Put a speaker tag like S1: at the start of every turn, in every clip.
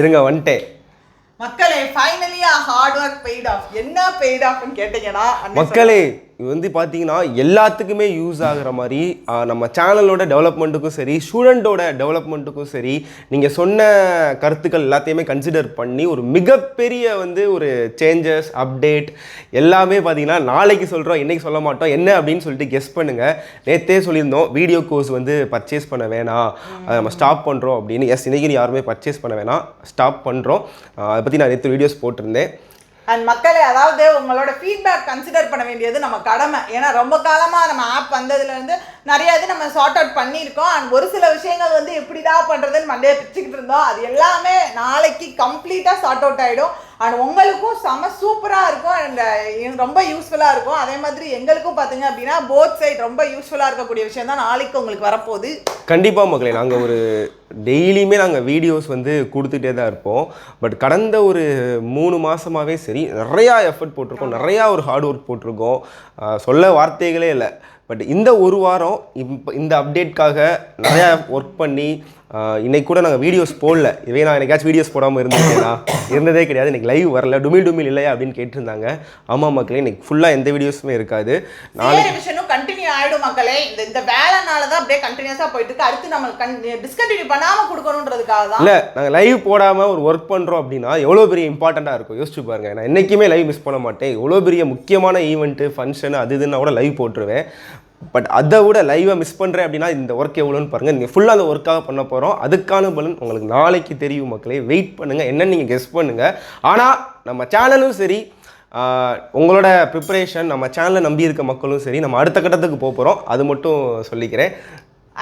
S1: இருங்க வந்துட்டேன்
S2: மக்களே. Finally hard work paid off. என்ன பெய்ட் ஆஃப்னு கேட்டீங்கன்னா
S1: மக்களே இது வந்து பார்த்தீங்கன்னா எல்லாத்துக்குமே யூஸ் ஆகிற மாதிரி நம்ம சேனலோட டெவலப்மெண்ட்டுக்கும் சரி ஸ்டூடெண்ட்டோட டெவலப்மெண்ட்டுக்கும் சரி நீங்கள் சொன்ன கருத்துக்கள் எல்லாத்தையுமே கன்சிடர் பண்ணி ஒரு மிகப்பெரிய வந்து ஒரு சேஞ்சஸ் அப்டேட் எல்லாமே பார்த்தீங்கன்னா நாளைக்கு சொல்கிறோம், இன்றைக்கி சொல்ல மாட்டோம். என்ன அப்படின்னு சொல்லிட்டு கெஸ் பண்ணுங்கள். நேற்றே சொல்லியிருந்தோம் வீடியோ கோர்ஸ் வந்து பர்ச்சேஸ் பண்ண வேணாம், அதை நம்ம ஸ்டாப் பண்ணுறோம் அப்படின்னு. எஸ், இன்றைக்கி யாருமே பர்ச்சேஸ் பண்ண வேணாம், ஸ்டாப் பண்ணுறோம். அதை பற்றி நான் நேற்று வீடியோஸ் போட்டிருந்தேன்.
S2: அண்ட் மக்களே, அதாவது உங்களோட ஃபீட்பேக் கன்சிடர் பண்ண வேண்டியது நம்ம கடமை. ஏன்னா ரொம்ப காலமாக நம்ம ஆப் வந்ததுலேருந்து நிறைய இது நம்ம சார்ட் அவுட் பண்ணியிருக்கோம். அண்ட் ஒரு சில விஷயங்கள் வந்து எப்படிதான் பண்ணுறதுன்னு மண்டையை பிச்சுக்கிட்டு இருந்தோம். அது எல்லாமே நாளைக்கு கம்ப்ளீட்டாக சார்ட் அவுட் ஆகிடும். அண்ட் உங்களுக்கும் செம சூப்பராக இருக்கும் அண்ட் ரொம்ப யூஸ்ஃபுல்லாக இருக்கும். அதே மாதிரி எங்களுக்கும் பார்த்தீங்க அப்படின்னா போத் சைட் ரொம்ப யூஸ்ஃபுல்லாக இருக்கக்கூடிய விஷயம் தான் நாளைக்கு உங்களுக்கு வரப்போகுது.
S1: கண்டிப்பாக மக்களே, நாங்கள் ஒரு டெய்லியுமே நாங்கள் வீடியோஸ் வந்து கொடுத்துட்டே தான் இருப்போம். பட் கடந்த ஒரு 3 மாதமாகவே சரி நிறையா எஃபர்ட் போட்டிருக்கோம், நிறையா ஒரு ஹார்ட் ஒர்க் போட்டிருக்கோம், சொல்ல வார்த்தைகளே இல்லை. பட் இந்த ஒரு வாரம் இந்த அப்டேட்காக நிறையா ஒர்க் பண்ணி இன்றைக்கி கூட நாங்கள் வீடியோஸ் போடல. இதே நான் எனக்காச்சும் வீடியோஸ் போடாமல் இருந்ததே கிடையாது. இன்றைக்கி லைவ் வரல, டுமில் இல்லையா அப்படின்னு கேட்டிருந்தாங்க. ஆமாம் மக்களே, இன்றைக்கி ஃபுல்லாக எந்த வீடியோஸுமே இருக்காது.
S2: நாளைக்கு கண்டினியூ ஆகிடும் மக்களே. இந்த வேலைனால தான் அப்படியே கண்டினியூஸாக போயிட்டு இருக்கு. அடுத்து நம்ம டிஸ்கண்டினியூ பண்ணாமல் கொடுக்கணுன்றதுக்காக தான்.
S1: இல்லை, நாங்கள் லைவ் போடாமல் ஒரு ஒர்க் பண்ணுறோம் அப்படின்னா எவ்வளோ பெரிய இம்பார்ட்டண்ட்டாக இருக்கும் யோசிச்சு பாருங்க. நான் என்றைக்குமே லைவ் மிஸ் பண்ண மாட்டேன். எவ்வளோ பெரிய முக்கியமான ஈவெண்ட்டு ஃபங்க்ஷன் அது இதுன்னா கூட லைவ் போட்டுருவேன். பட் அதை விட லைவை மிஸ் பண்ணுறேன் அப்படின்னா இந்த ஒர்க் எவ்வளோன்னு பாருங்கள். நீங்கள் ஃபுல்லாக அந்த ஒர்க்காக பண்ண போகிறோம். அதுக்கான பலன் உங்களுக்கு நாளைக்கு தெரியும் மக்களே. வெயிட் பண்ணுங்கள், என்னன்னு நீங்கள் கெஸ் பண்ணுங்கள். ஆனால் நம்ம சேனலும் சரி, உங்களோட ப்ரிப்பரேஷன், நம்ம சேனலை நம்பி இருக்க மக்களும் சரி, நம்ம அடுத்த கட்டத்துக்கு போகிறோம். அது மட்டும் சொல்லிக்கிறேன்.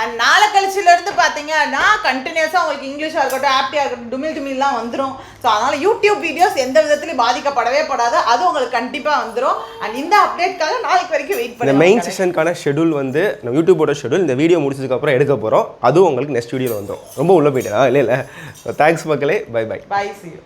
S2: அண்ட் நாளை கழிச்சிலேருந்து பார்த்தீங்கன்னா கண்டினியூஸாக உங்களுக்கு இங்கிலீஷாக இருக்கட்டும், ஆப்டியாக இருக்கட்டும், டுமில்லாம் வந்துடும். ஸோ அதனால் யூடியூப் வீடியோஸ் எந்த விதத்துலையும் பாதிக்கப்படவே படாது. அது உங்களுக்கு கண்டிப்பாக வந்துடும். அண்ட் இந்த அப்டேட்காக நாளைக்கு வரைக்கும் வெயிட் பண்ணி
S1: மெயின் செஷனுக்கான ஷெடியூல் வந்து நம்ம யூடியூபோட ஷெடியூல் இந்த வீடியோ முடிச்சதுக்கப்புறம் எடுக்க போகிறோம். அதுவும் உங்களுக்கு நெக்ஸ்ட் வீடியோவில் வந்துடும். ரொம்ப உள்ள போயிட்டேன் இல்லை. தேங்க்ஸ் மக்களே. Bye bye.
S2: Bye, see you.